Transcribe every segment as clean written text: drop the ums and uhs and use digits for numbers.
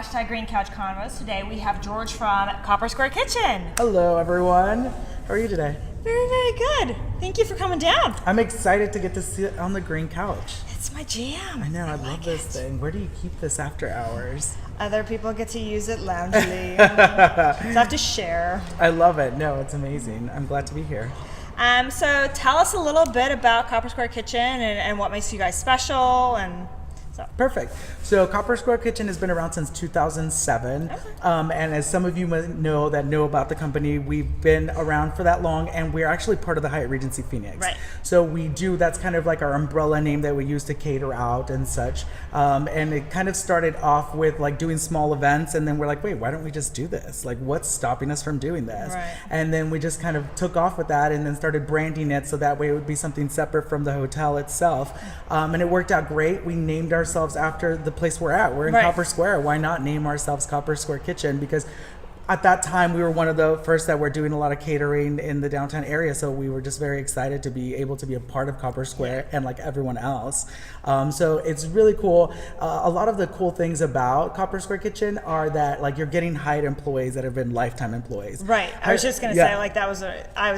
hashtag Green Couch Convos. Today we have George from Copper Square Kitchen. Hello, everyone. How are you today? Very, very good. Thank you for coming down. I'm excited to get to sit on the green couch. It's my jam. I know, I love this thing. Where do you keep this after hours? Other people get to use it loungily. So I have to share. I love it. No, it's amazing. I'm glad to be here. So tell us a little bit about Copper Square Kitchen and what makes you guys special and so. Perfect. So Copper Square Kitchen has been around since 2007. Okay. And as some of you might know that know about the company, we've been around for that long, and we're actually part of the Hyatt Regency Phoenix. Right. So that's kind of like our umbrella name that we use to cater out and such. And it kind of started off with like doing small events, and then we're like, wait, why don't we just do this? Like, what's stopping us from doing this? Right. And then we just kind of took off with that and then started branding it so that way it would be something separate from the hotel itself. And it worked out great. We named ourselves after the place we're at. We're in Right. Copper Square. Why not name ourselves Copper Square Kitchen? Because at that time we were one of the first that were doing a lot of catering in the downtown area, so we were just very excited to be able to be a part of Copper Square and like everyone else. So it's really cool. A lot of the cool things about Copper Square Kitchen are that like you're getting Hyatt employees that have been lifetime employees. Right. I was just gonna say like I was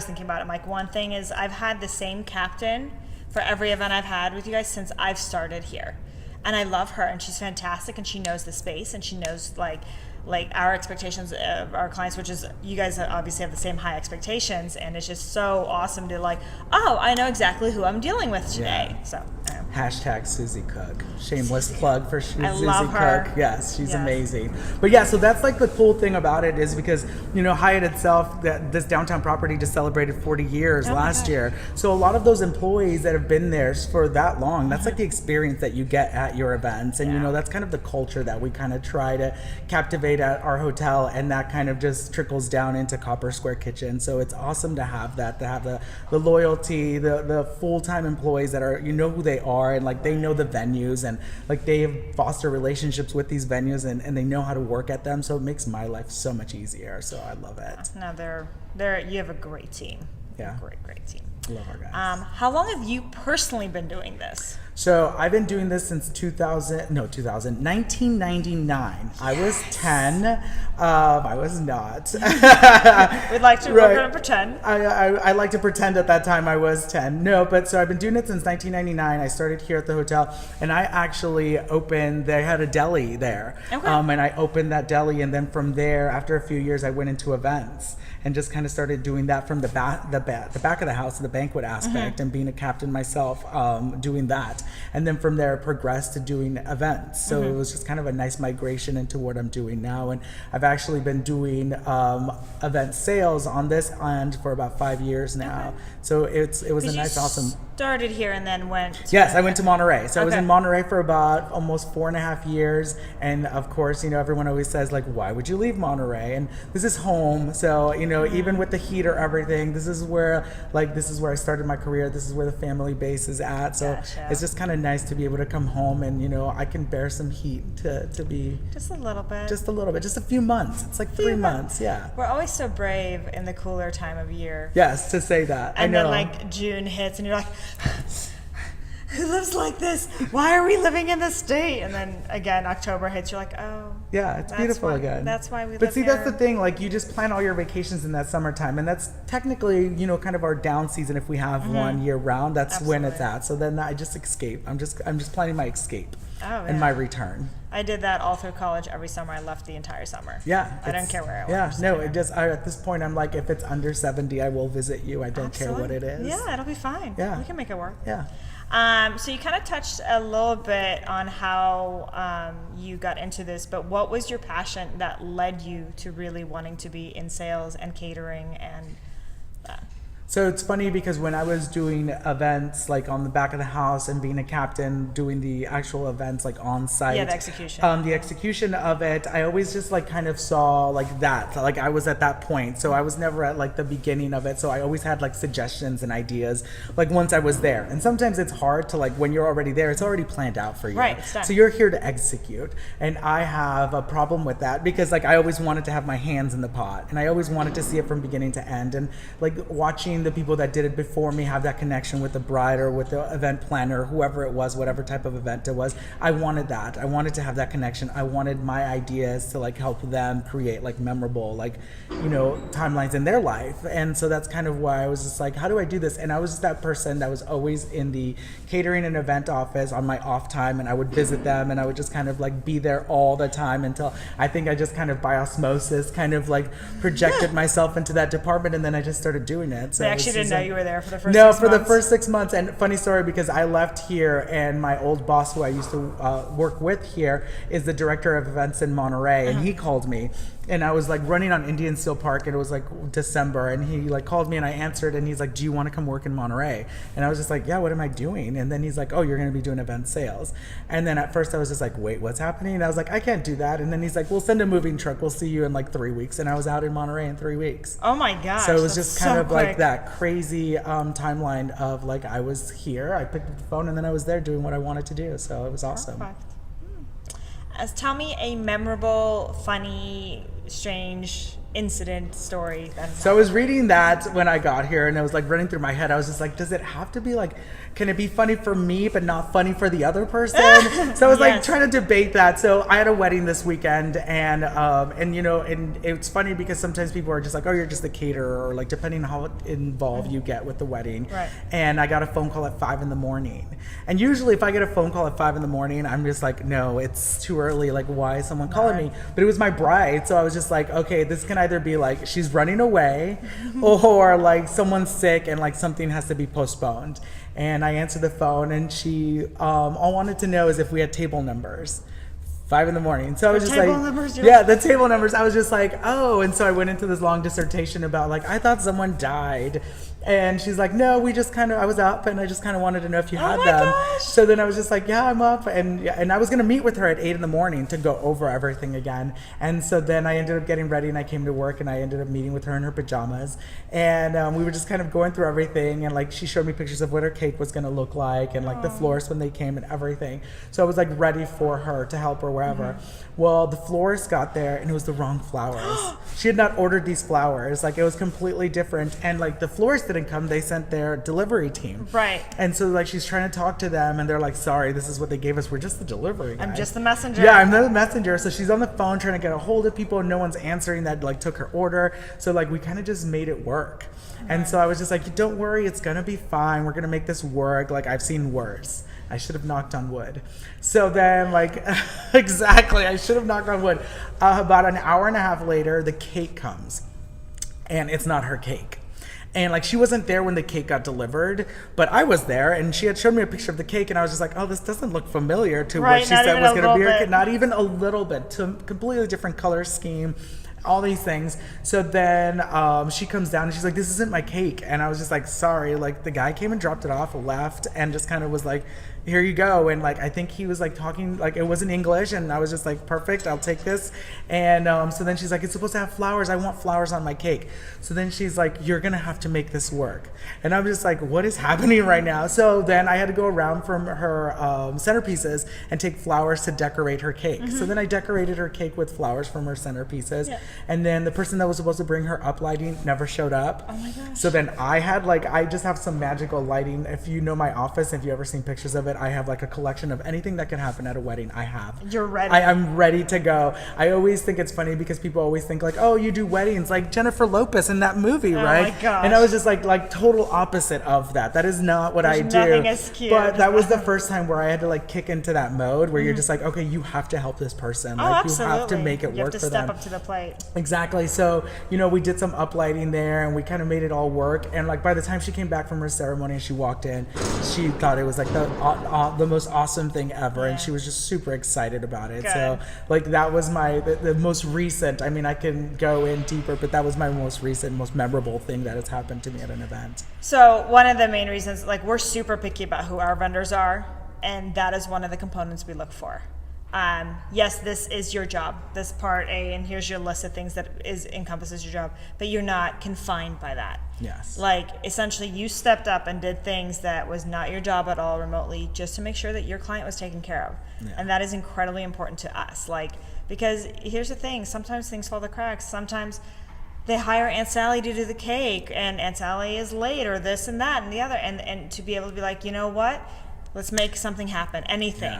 thinking about it. Like one thing is I've had the same captain for every event I've had with you guys since I've started here. And I love her, and she's fantastic, and she knows the space, and she knows like our expectations of our clients, which is you guys obviously have the same high expectations, and it's just so awesome to like, oh, I know exactly who I'm dealing with today. Yeah. So Hashtag Susie Cook. Shameless plug for Susie love her. Cook. Yes, she's Yes. amazing. But yeah, so that's like the cool thing about it is because, you know, Hyatt itself, this downtown property just celebrated 40 years last year. So a lot of those employees that have been there for that long, that's like the experience that you get at your events. And, you know, that's kind of the culture that we kind of try to captivate at our hotel, and that kind of just trickles down into Copper Square Kitchen. So it's awesome to have that, to have the loyalty, the full-time employees that are, you know who they are, and like they know the venues, and like they have fostered relationships with these venues, and they know how to work at them. So it makes my life so much easier. So I love it. no, you have a great team. Yeah. Great team. Love our guys. How long have you personally been doing this? So I've been doing this since 1999. I was 10. I was not. We'd like to, we're going to pretend. I like to pretend at that time I was 10. No, but so I've been doing it since 1999. I started here at the hotel, and I actually they had a deli there. Okay. And I opened that deli, and then from there, after a few years, I went into events and just kind of started doing that from the back of the house, the banquet aspect, and being a captain myself, doing that. And then from there, I progressed to doing events. So it was just kind of a nice migration into what I'm doing now. And I've actually been doing event sales on this end for about 5 years now. Okay. So it was a nice, awesome. Started here and then went. Yes, I went to Monterey. So I was Okay. in Monterey for about almost 4.5 years. And of course, you know, everyone always says like, why would you leave Monterey? And this is home. So, you know, even with the heat or everything, this is where I started my career. This is where the family base is at. So Gotcha. it's just kind of nice to be able to come home, and, you know, I can bear some heat to be Just a little bit. just a little bit, just a few months. It's like 3 months. Yeah. We're always so brave in the cooler time of year. Yes, to say that. And I know. then like June hits and you're like, who lives like this? Why are we living in this state? And then again, October hits, you're like, oh. Yeah, it's that's beautiful why- again. That's why we live But see, here. that's the thing. Like, you just plan all your vacations in that summertime, and that's technically, you know, kind of our down season if we have one year round. That's when it's Absolutely. at. So then I just escape. I'm just planning my escape Oh, and yeah. my return. I did that all through college. Every summer, I left the entire summer. Yeah, I don't care where I Yeah, was. no, it just. At this point, I'm like, if it's under 70, I will visit you. I don't care what it is. Yeah, it'll be fine. Yeah. We can make it work. Yeah. So you kind of touched a little bit on how you got into this, but what was your passion that led you to really wanting to be in sales and catering and that? So it's funny because when I was doing events like on the back of the house and being a captain, doing the actual events like on site. Yeah, the execution. The execution of it, I always just like kind of saw like that. Like I was at that point. So I was never at like the beginning of it. So I always had like suggestions and ideas like once I was there. And sometimes it's hard to like when you're already there, it's already planned out for you. Right, it's done. So you're here to execute. And I have a problem with that because like I always wanted to have my hands in the pot and I always wanted to see it from beginning to end. And like watching watching the people that did it before me have that connection with the bride or with the event planner, whoever it was, whatever type of event it was. I wanted that. I wanted to have that connection. I wanted my ideas to like help them create like memorable, like, you know, timelines in their life. And so that's kind of why I was just like, how do I do this? And I was just that person that was always in the catering and event office on my off time, and I would visit them, and I would just kind of like be there all the time until I think I just kind of by osmosis kind of like projected myself into that department, and then I just started doing it. So I actually didn't know you were there for the first 6 months. No, for the first 6 months. And funny story, because I left here, and my old boss who I used to work with here is the director of events in Monterey, and he called me. And I was like running on Indian Steel Park, and it was like December, and he like called me, and I answered, and he's like, do you want to come work in Monterey? And I was just like, yeah, what am I doing? And then he's like, oh, you're going to be doing event sales. And then at first I was just like, wait, what's happening? And I was like, I can't do that. And then he's like, we'll send a moving truck. We'll see you in like 3 weeks. And I was out in Monterey in 3 weeks. Oh my gosh. So it was just kind so of quick. like that crazy timeline of like, I was here, I picked up the phone, and then I was there doing what I wanted to do. So it was awesome. Perfect. Tell me a memorable, funny, strange incident story. So I was reading that when I got here, and it was like running through my head. I was just like, does it have to be like, can it be funny for me but not funny for the other person? So I was like trying to debate that. So I had a wedding this weekend, and you know, and it's funny because sometimes people are just like, oh, you're just a caterer, or like depending on how involved you get with the wedding. Right. And I got a phone call at 5 a.m. And usually if I get a phone call at 5 a.m, I'm just like, no, it's too early. Like, why is someone calling me? But it was my bride. So I was just like, okay, this can either be like she's running away or like someone's sick and like something has to be postponed. And I answered the phone, and she all wanted to know is if we had table numbers. 5 a.m. So I was just like, yeah, the table numbers. I was just like, oh. And so I went into this long dissertation about like, I thought someone died. And she's like, no, we just kind of, I was up, and I just kind of wanted to know if you had them. Gosh. So then I was just like, yeah, I'm up. And I was going to meet with her at 8 a.m. to go over everything again. And so then I ended up getting ready, and I came to work, and I ended up meeting with her in her pajamas. And we were just kind of going through everything. And like, she showed me pictures of what her cake was going to look like, and like the florist when they came and everything. So I was like ready for her to help her wherever. Well, the florist got there, and it was the wrong flowers. She had not ordered these flowers. Like, it was completely different. And like, the florist didn't come, they sent their delivery team. Right. And so like, she's trying to talk to them, and they're like, sorry, this is what they gave us. We're just the delivery guy. I'm just the messenger. Yeah, I'm the messenger. So she's on the phone trying to get a hold of people, and no one's answering that like took her order. So like, we kind of just made it work. And so I was just like, don't worry, it's gonna be fine. We're gonna make this work. Like, I've seen worse. I should have knocked on wood. So then, like, exactly, I should have knocked on wood. About an hour and a half later, the cake comes, and it's not her cake. And like, she wasn't there when the cake got delivered, but I was there, and she had shown me a picture of the cake, and I was just like, oh, this doesn't look familiar to what she said was going to be her cake. Not even a little bit. To a completely different color scheme, all these things. So then she comes down, and she's like, this isn't my cake. And I was just like, sorry. Like, the guy came and dropped it off, left, and just kind of was like, here you go. And like, I think he was like talking, like, it was in English, and I was just like, perfect, I'll take this. And so then she's like, it's supposed to have flowers. I want flowers on my cake. So then she's like, you're gonna have to make this work. And I'm just like, what is happening right now? So then I had to go around from her centerpieces and take flowers to decorate her cake. So then I decorated her cake with flowers from her centerpieces. Yeah. And then the person that was supposed to bring her up lighting never showed up. Oh my gosh. So then I just have some magical lighting. If you know my office, if you ever seen pictures of it, I have like a collection of anything that can happen at a wedding. I have. You're ready. I'm ready to go. I always think it's funny because people always think like, oh, you do weddings like Jennifer Lopez in that movie, right? Oh my gosh. And I was just like total opposite of that. That is not what I do. Nothing as cute. But that was the first time where I had to like kick into that mode where you're just like, okay, you have to help this person. Like, absolutely. You have to make it work for them. You have to step up to the plate. Exactly. So, you know, we did some uplighting there, and we kind of made it all work. And like, by the time she came back from her ceremony and she walked in, she thought it was like the most awesome thing ever. And she was just super excited about it. Good. So like, that was the most recent, I mean, I can go in deeper, but that was my most recent, most memorable thing that has happened to me at an event. So one of the main reasons, like, we're super picky about who our vendors are, and that is one of the components we look for. Yes, this is your job, this part A, and here's your list of things that encompasses your job, but you're not confined by that. Yes. Like, essentially, you stepped up and did things that was not your job at all remotely, just to make sure that your client was taken care of. Yeah. And that is incredibly important to us. Like, because here's the thing, sometimes things fall the cracks. Sometimes they hire Aunt Sally to do the cake, and Aunt Sally is late, or this and that and the other, and to be able to be like, you know what, let's make something happen, anything.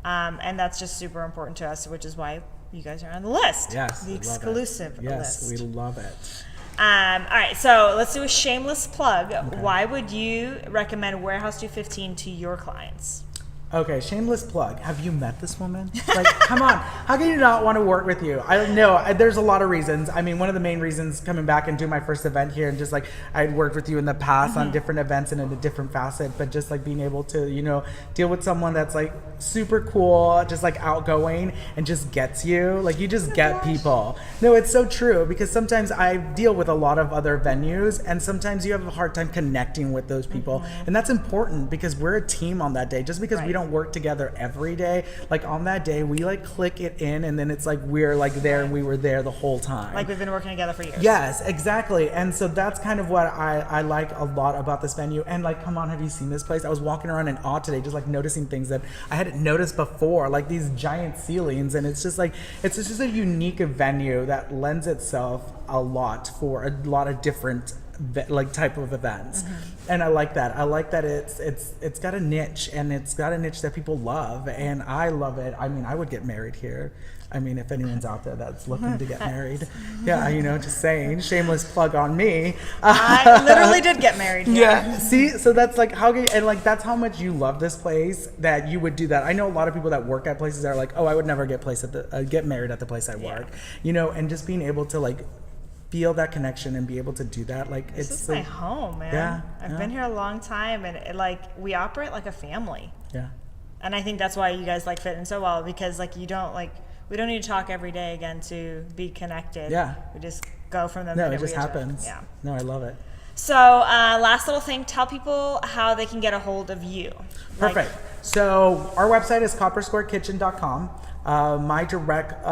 And that's just super important to us, which is why you guys are on the list. Yes, the we love exclusive it. Yes, list. we love it. All right, so let's do a shameless plug. Okay. Why would you recommend Warehouse 215 to your clients? Okay, shameless plug. Have you met this woman? Like, come on. How can you not want to work with you? I don't know. There's a lot of reasons. I mean, one of the main reasons coming back and doing my first event here, and just like I had worked with you in the past on different events and in a different facet, but just like being able to, you know, deal with someone that's like super cool, just like outgoing and just gets you. Like, you just get people. No, it's so true, because sometimes I deal with a lot of other venues, and sometimes you have a hard time connecting with those people. And that's important, because we're a team on that day. Just because we don't work together every day, like on that day we like click it in, and then it's like we're like there and we were there the whole time, like we've been working together for years. Yes, exactly. And so that's kind of what I like a lot about this venue. And like, come on, have you seen this place? I was walking around in awe today, just like noticing things that I hadn't noticed before, like these giant ceilings. And it's just like, it's just a unique venue that lends itself a lot for a lot of different like type of events. And I like that. I like that it's got a niche, and it's got a niche that people love, and I love it. I mean, I would get married here. I mean, if anyone's out there that's looking to get married. Yeah, you know, just saying, shameless plug on me. I literally did get married here. Yeah, see, so that's like how, and like that's how much you love this place that you would do that. I know a lot of people that work at places that are like, oh, I would never get get married at the place I work. You know, and just being able to like feel that connection and be able to do that, like this it's is like, my home, man. Yeah, I've been here a long time, and like we operate like a family. Yeah. And I think that's why you guys like fit in so well, because like we don't need to talk every day again to be connected. Yeah. We just go from the No, minute it just we adjust. happens. Yeah. No, I love it. So last little thing, tell people how they can get a hold of you. Perfect. So our website is coppersquarekitchen.com. My direct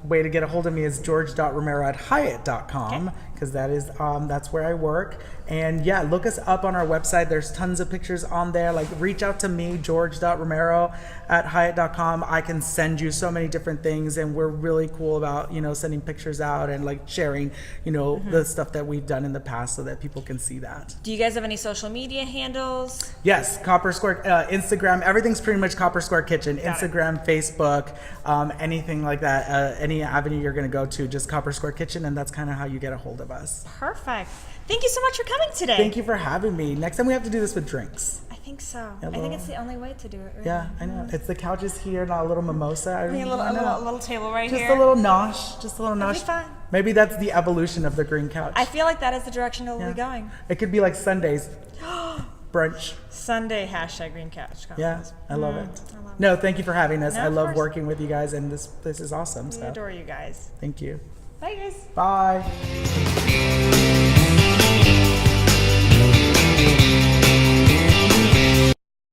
way to get a hold of me is george.romero@hyatt.com, because that is that's where I work. And yeah, look us up on our website. There's tons of pictures on there. Like, reach out to me, george.romero@hyatt.com. I can send you so many different things, and we're really cool about, you know, sending pictures out and like sharing, you know, the stuff that we've done in the past so that people can see that. Do you guys have any social media handles? Yes, Copper Square, Instagram, everything's pretty much Copper Square Kitchen. Instagram, Facebook, anything like that, any avenue you're going to go to, just Copper Square Kitchen, and that's kind of how you get a hold of us. Perfect. Thank you so much for coming today. Thank you for having me. Next time we have to do this with drinks. I think so. Yeah, I think it's the only way to do it. Right? Yeah, I know. It's the couches here, not a little mimosa. A little table right just here. A little nosh. Just a little nosh. It'll be fine. Maybe that's the evolution of the green couch. I feel like that is the direction it will be going. It could be like Sundays. Brunch. Sunday #green couch. Yeah, I love it. I love it. No, thank you for having us. No, I of love course. working with you guys, and this is awesome. We adore you guys. Thank you. Bye, guys. Bye.